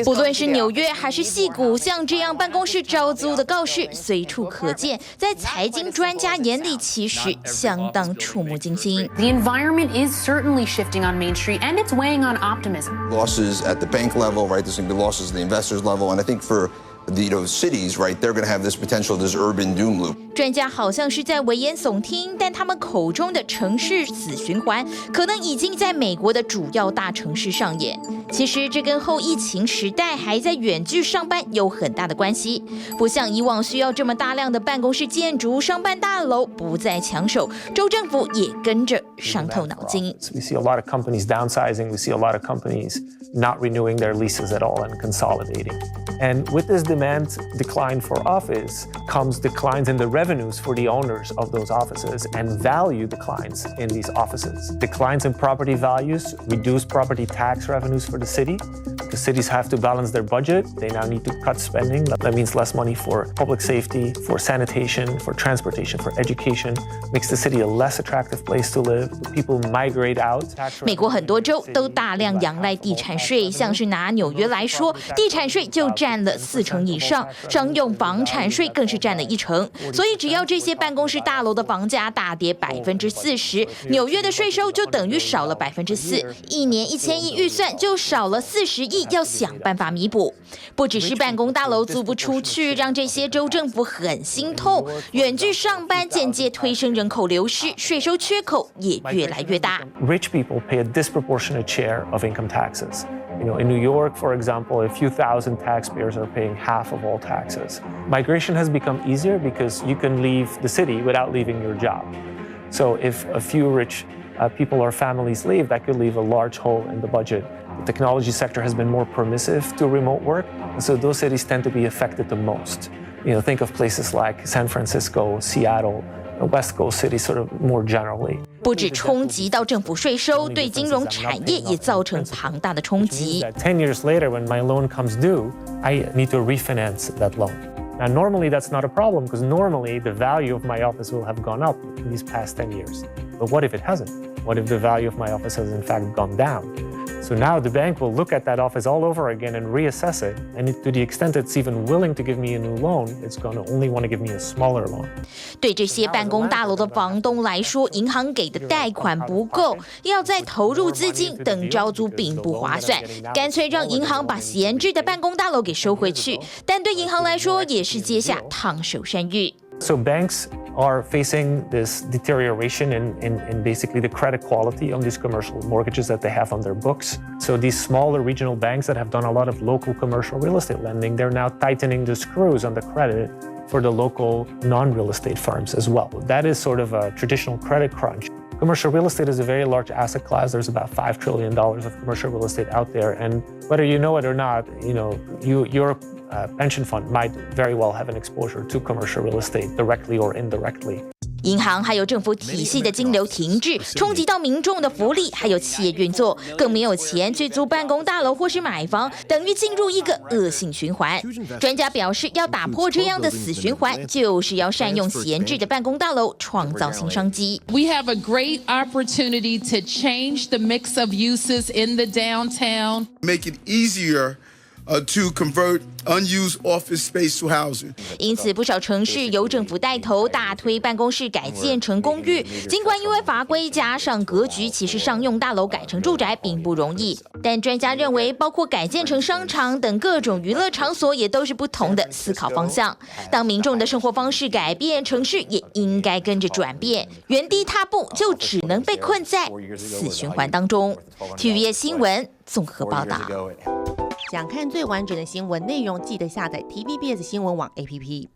不论是纽约还是矽谷，像这样办公室招租的告示随处可见，在财经专家眼里，其实相当触目惊心。The environment is certainly shifting on Main Street, and it's weighing on optimism. Losses at the bank level, right? There's going to be losses at the investors level, and I think for cities, right, they're going to have this potential, this urban doom loop. 专家好像是在危言耸听，但他们口中的城市死循环，可能已经在美国的主要大城市上演。其实这跟后疫情时代还在远距上班有很大的关系。不像以往需要这么大量的办公室建筑、商办大楼不再抢手，州政府也跟着伤透脑筋。We see a lot of companies downsizing. We see a lot of companies not renewing their leases at all and consolidating. And with this demand decline for office comes declines in the revenues for the owners of those offices and value declines in these offices. Declines in property values reduce property tax revenues for the city. The cities have to balance their budget. They now need to cut spending. That means less money for public safety, for sanitation, for transportation, for education. Makes the city a less attractive place to live. People migrate out. 美国很多州都大量仰赖地产税，像是拿纽约来说，地产税就占了40%以上，商用房产税更是占了1%。所以只要这些办公室大楼的房价大跌40%，纽约的税收就等于少了4%，一年1000亿预算就少了40亿，要想办法弥补。不只是办公大楼租不出去，让这些州政府很心痛，远距上班间接推升人口流失，税收缺口也越来越大。Rich people pay a disproportionate share of income taxes. In New York, for example, a few thousand taxpayers are paying half of all taxes. Migration has become easier because you can leave the city without leaving your job. So if a few rich people or families leave, that could leave a large hole in the budget. The technology sector has been more permissive to remote work, and so those cities tend to be affected the most. Think of places like San Francisco, Seattle, West Coast cities sort of more generally. 不止冲击到政府税收，对金融产业也造成庞大的衝擊。10 years later, when my loan comes due, I need to refinance that loan. Now, normally that's not a problem because normally the value of my office will have gone up in these past 10 years. But what if it hasn't? What if the value of my office has in fact gone down? So now the bank will look at that office all over again and reassess it. And to the extent it's even willing to give me a new loan, it's going to only want to give me a smaller loan. 对这些办公大楼的房东来说，银行给的贷款不够，要再投入资金等招租并不划算，干脆让银行把闲置的办公大楼给收回去。但对银行来说，也是阶下烫手山芋。So banks are facing this deterioration in basically the credit quality of these commercial mortgages that they have on their books. So these smaller regional banks that have done a lot of local commercial real estate lending, they're now tightening the screws on the credit for the local non-real estate firms as well. That is sort of a traditional credit crunch. Commercial real estate is a very large asset class. There's about $5 trillion of commercial real estate out there. And whether you know it or not, your pension fund might very well have an exposure to commercial real estate directly or indirectly. 银行还有政府体系的金流停滞，冲击到民众的福利，还有企业运作，更没有钱去租办公大楼或是买房，等于进入一个恶性循环。专家表示，要打破这样的死循环，就是要善用闲置的办公大楼，创造新商机。We have a great opportunity to change the mix of uses in the downtown. Make it easier to convert unused office space to housing. 因此，不少城市由政府带头大推办公室改建成公寓。尽管因为法规加上格局，其实商用大楼改成住宅并不容易。但专家认为，包括改建成商场等各种娱乐场所，也都是不同的思考方向。当民众的生活方式改变，城市也应该跟着转变。原地踏步，就只能被困在死循环当中。TVBS 新闻综合报道。想看最完整的新闻内容，记得下载 TVBS 新闻网 APP。